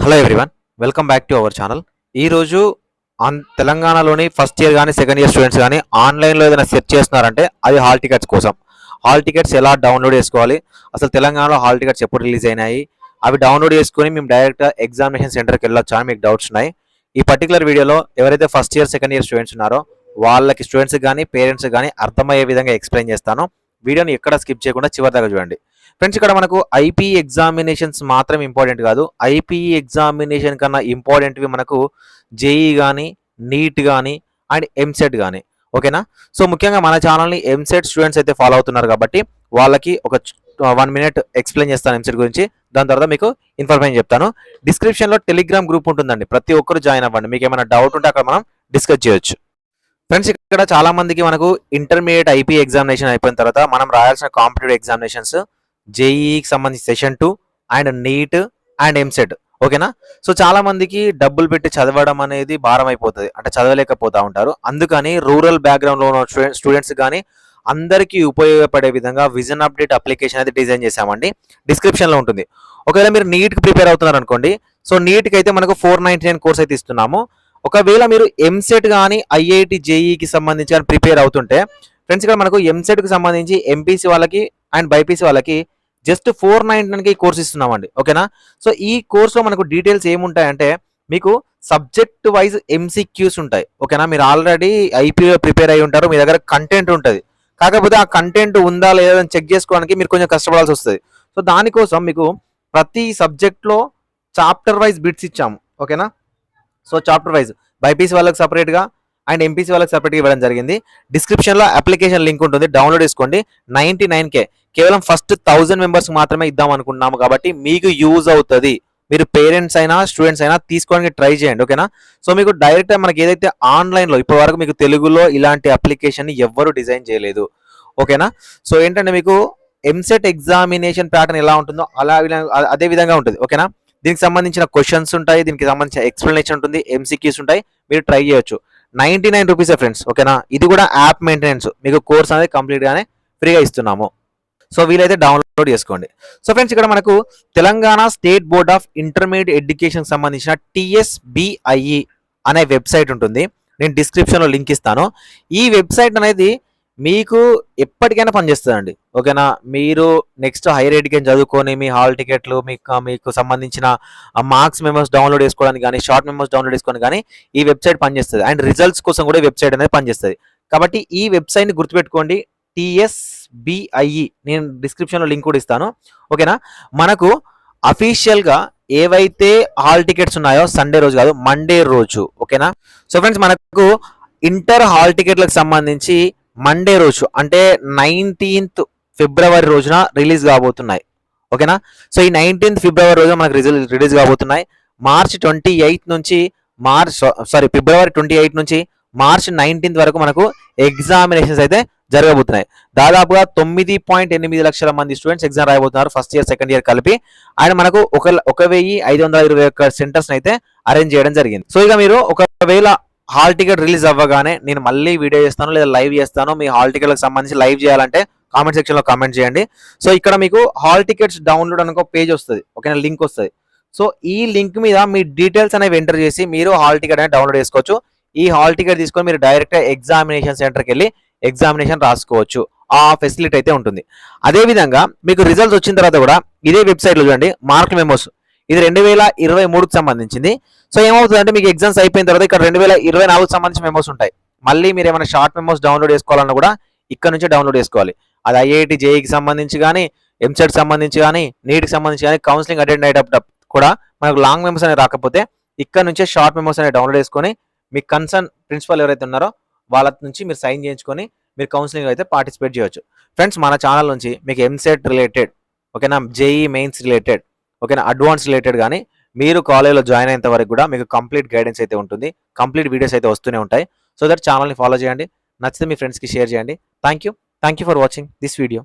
Hello everyone, welcome back to our channel. ఈరోజు తెలంగాణలోని first year కానీ సెకండ్ ఇయర్ స్టూడెంట్స్ కానీ ఆన్లైన్లో ఏదైనా సెర్చ్ చేస్తున్నారంటే అది హాల్ టికెట్స్ కోసం. హాల్ టికెట్స్ ఎలా డౌన్లోడ్ చేసుకోవాలి, అసలు తెలంగాణలో హాల్ టికెట్స్ ఎప్పుడు రిలీజ్ అయినాయి, అవి డౌన్లోడ్ చేసుకొని మేము డైరెక్ట్ ఎగ్జామినేషన్ సెంటర్కి వెళ్ళొచ్చా అని మీకు డౌట్స్ ఉన్నాయి. ఈ పర్టికులర్ వీడియోలో ఎవరైతే first year second year students ఉన్నారో వాళ్ళకి స్టూడెంట్స్ కానీ పేరెంట్స్ కానీ అర్థమయ్యే విధంగా ఎక్స్ప్లెయిన్ చేస్తాను. వీడియోని ఎక్కడ స్కిప్ చేయకుండా చివరి దాకా చూడండి. ఫ్రెండ్స్, ఇక్కడ మనకు ఐపీఈ ఎగ్జామినేషన్స్ మాత్రం ఇంపార్టెంట్ కాదు. ఐపీఈ ఎగ్జామినేషన్ కన్నా ఇంపార్టెంట్వి మనకు జేఈ కానీ, నీట్ కానీ అండ్ ఎంసెట్ కానీ. ఓకేనా? సో ముఖ్యంగా మన ఛానల్ని ఎంసెట్ స్టూడెంట్స్ అయితే ఫాలో అవుతున్నారు కాబట్టి వాళ్ళకి ఒక 1 minute ఎక్స్ప్లెయిన్ చేస్తాను ఎంసెట్ గురించి. దాని తర్వాత మీకు ఇన్ఫర్మేషన్ చెప్తాను. డిస్క్రిప్షన్లో టెలిగ్రామ్ గ్రూప్ ఉంటుందండి, ప్రతి ఒక్కరు జాయిన్ అవ్వండి. మీకు ఏమైనా డౌట్ ఉంటే అక్కడ మనం డిస్కస్ చేయొచ్చు. ఫ్రెండ్స్, ఇక్కడ చాలా మందికి మనకు ఇంటర్మీడియట్ ఐపీఈ ఎగ్జామినేషన్ అయిపోయిన తర్వాత మనం రాయాల్సిన కాంపిటేటివ్ ఎగ్జామినేషన్స్ జేఈకి సంబంధించి session 2 and NEET and EAMCET. ఓకేనా? సో చాలా మందికి డబ్బులు పెట్టి చదవడం అనేది భారం అయిపోతుంది, అంటే చదవలేకపోతూ ఉంటారు. అందుకని రూరల్ బ్యాక్గ్రౌండ్లో ఉన్న స్టూడెంట్స్ కానీ అందరికీ ఉపయోగపడే విధంగా విజన్ అప్డేట్ అప్లికేషన్ అయితే డిజైన్ చేశామండి. డిస్క్రిప్షన్లో ఉంటుంది. ఒకవేళ మీరు నీట్కి ప్రిపేర్ అవుతున్నారు అనుకోండి, సో నీట్కి అయితే మనకు 499 కోర్స్ అయితే ఇస్తున్నాము. ఒకవేళ మీరు ఎంసెట్ కానీ ఐఐటి జేఈకి సంబంధించి కానీ ప్రిపేర్ అవుతుంటే ఫ్రెండ్స్, ఇక్కడ మనకు ఎంసెట్కి సంబంధించి ఎంపీసీ వాళ్ళకి అండ్ బైపీసీ వాళ్ళకి జస్ట్ 499కి కోర్స్ ఇస్తున్నామండి. ఓకేనా? సో ఈ కోర్సులో మనకు డీటెయిల్స్ ఏముంటాయంటే మీకు సబ్జెక్ట్ వైజ్ ఎంసీక్యూస్ ఉంటాయి. ఓకేనా? మీరు ఆల్రెడీ ఐపీఓ ప్రిపేర్ అయి ఉంటారు, మీ దగ్గర కంటెంట్ ఉంటుంది. కాకపోతే ఆ కంటెంట్ ఉందా లేదా అని చెక్ చేసుకోవడానికి మీరు కొంచెం కష్టపడాల్సి వస్తుంది. సో దానికోసం మీకు ప్రతి సబ్జెక్ట్లో చాప్టర్ వైజ్ బిట్స్ ఇచ్చాము. ఓకేనా? సో చాప్టర్ వైజ్ బైపీసీ వాళ్ళకి సపరేట్గా అండ్ ఎంపీసీ వాళ్ళకి సపరేట్గా ఇవ్వడం జరిగింది. డిస్క్రిప్షన్లో అప్లికేషన్ లింక్ ఉంటుంది, డౌన్లోడ్ చేసుకోండి. 99K కేవలం ఫస్ట్ 1000 మెంబర్స్ మాత్రమే ఇద్దాం అనుకుంటున్నాము కాబట్టి మీకు యూజ్ అవుతుంది. మీరు పేరెంట్స్ అయినా స్టూడెంట్స్ అయినా తీసుకోవడానికి ట్రై చేయండి. ఓకేనా? సో మీకు డైరెక్ట్ మనకి ఏదైతే ఆన్లైన్లో ఇప్పటి వరకు మీకు తెలుగులో ఇలాంటి అప్లికేషన్ని ఎవ్వరూ డిజైన్ చేయలేదు. ఓకేనా? సో ఏంటంటే మీకు ఎంసెట్ ఎగ్జామినేషన్ ప్యాటర్న్ ఎలా ఉంటుందో అదే విధంగా ఉంటుంది. ఓకేనా? దీనికి సంబంధించిన క్వశ్చన్స్ ఉంటాయి, దీనికి సంబంధించిన ఎక్స్ప్లెనేషన్ ఉంటుంది, ఎంసీక్యూస్ ఉంటాయి. మీరు ట్రై చేయొచ్చు. 99 రూపీసే ఫ్రెండ్స్. ఓకేనా? ఇది కూడా యాప్ మెయింటెనెన్స్, మీకు కోర్స్ అనేది కంప్లీట్గానే ఫ్రీగా ఇస్తున్నాము. సో వీలైతే డౌన్లోడ్ చేసుకోండి. సో ఫ్రెండ్స్, ఇక్కడ మనకు Telangana state board of intermediate education సంబంధించిన TSBIE అనే వెబ్సైట్ ఉంటుంది. నేను డిస్క్రిప్షన్లో లింక్ ఇస్తాను. ఈ వెబ్సైట్ అనేది మీకు ఎప్పటికైనా పనిచేస్తుందండి. ఓకేనా? మీరు నెక్స్ట్ హైయర్ ఎడ్యుకేషన్ చదువుకొని మీ హాల్ టికెట్లు మీకు సంబంధించిన మార్క్స్ మెమోస్ డౌన్లోడ్ చేసుకోవడానికి కానీ షార్ట్ మెమోస్ డౌన్లోడ్ చేసుకోవడానికి కానీ ఈ వెబ్సైట్ పనిచేస్తుంది. అండ్ రిజల్ట్స్ కోసం కూడా వెబ్సైట్ అనేది పనిచేస్తుంది. కాబట్టి ఈ వెబ్సైట్ని గుర్తుపెట్టుకోండి, TSBIE. నేను డిస్క్రిప్షన్లో లింక్ కూడా ఇస్తాను. ఓకేనా? మనకు అఫీషియల్గా ఏవైతే హాల్ టికెట్స్ ఉన్నాయో సండే రోజు కాదు, మండే రోజు. ఓకేనా? సో ఫ్రెండ్స్, మనకు ఇంటర్ హాల్ టికెట్లకు సంబంధించి మండే రోజు అంటే 19th ఫిబ్రవరి రోజున రిలీజ్ కాబోతున్నాయి. ఓకేనా? సో ఈ 19th ఫిబ్రవరి రోజున మనకు రిలీజ్ కాబోతున్నాయి. ఫిబ్రవరి 28 నుంచి మార్చ్ 19th వరకు మనకు ఎగ్జామినేషన్స్ అయితే జరగబోతున్నాయి. దాదాపుగా 9.8 లక్షల మంది స్టూడెంట్స్ ఎగ్జామ్ రాయబోతున్నారు, ఫస్ట్ ఇయర్ సెకండ్ ఇయర్ కలిపి. అండ్ మనకు 1521 సెంటర్స్ అయితే అరేంజ్ చేయడం జరిగింది. సో ఇక మీరు ఒకవేళ హాల్ టికెట్ రిలీజ్ అవ్వగానే నేను మళ్ళీ వీడియో చేస్తాను లేదా లైవ్ చేస్తాను. మీ హాల్ టికెట్లకు సంబంధించి లైవ్ చేయాలంటే కామెంట్ సెక్షన్లో కామెంట్ చేయండి. సో ఇక్కడ మీకు హాల్ టికెట్స్ డౌన్లోడ్ అనుకో పేజ్ వస్తుంది. ఓకేనా? లింక్ వస్తుంది. సో ఈ లింక్ మీద మీ డీటెయిల్స్ అనేవి ఎంటర్ చేసి మీరు హాల్ టికెట్ అనేది డౌన్లోడ్ చేసుకోవచ్చు. ఈ హాల్ టికెట్ తీసుకొని మీరు డైరెక్ట్గా ఎగ్జామినేషన్ సెంటర్కి వెళ్ళి ఎగ్జామినేషన్ రాసుకోవచ్చు. ఆ ఫెసిలిటీ అయితే ఉంటుంది. అదేవిధంగా మీకు రిజల్ట్స్ వచ్చిన తర్వాత కూడా ఇదే వెబ్సైట్లో చూడండి, మార్క్ మెమోస్, ఇది 2023కి సంబంధించింది. సో ఏమవుతుందంటే మీకు ఎగ్జామ్స్ అయిపోయిన తర్వాత ఇక్కడ 2024కి సంబంధించిన మెమోస్ ఉంటాయి. మళ్ళీ మీరు ఏమైనా షార్ట్ మెమోస్ డౌన్లోడ్ చేసుకోవాలన్నా కూడా ఇక్కడ నుంచే డౌన్లోడ్ చేసుకోవాలి. అది ఐఐటి జేఈకి సంబంధించి కానీ, ఎంసెట్ సంబంధించి కానీ, నీట్కి సంబంధించి కానీ, కౌన్సిలింగ్ అటెండ్ అయ్యేటప్పుడు కూడా మనకు లాంగ్ మెమోస్ అనేవి రాకపోతే ఇక్కడ నుంచే షార్ట్ మెమోస్ అనేవి డౌన్లోడ్ చేసుకొని మీ కన్సర్న్ ప్రిన్సిపల్ ఎవరైతే ఉన్నారో వాళ్ళ నుంచి మీరు సైన్ చేయించుకొని మీరు కౌన్సిలింగ్ అయితే పార్టిసిపేట్ చేయవచ్చు. ఫ్రెండ్స్, మన ఛానల్ నుంచి మీకు ఎంసెట్ రిలేటెడ్, ఓకేనా, జేఈ మెయిన్స్ రిలేటెడ్, ఓకేనా, అడ్వాన్స్ రిలేటెడ్ కానీ మీరు కాలేజ్లో జాయిన్ అయ్యేంత వరకు కూడా మీకు కంప్లీట్ గైడెన్స్ అయితే ఉంటుంది. కంప్లీట్ వీడియోస్ అయితే వస్తూనే ఉంటాయి. సో దట్ ఛానల్ని ఫాలో చేయండి. నచ్చితే మీ ఫ్రెండ్స్కి షేర్ చేయండి. Thank you for watching this video.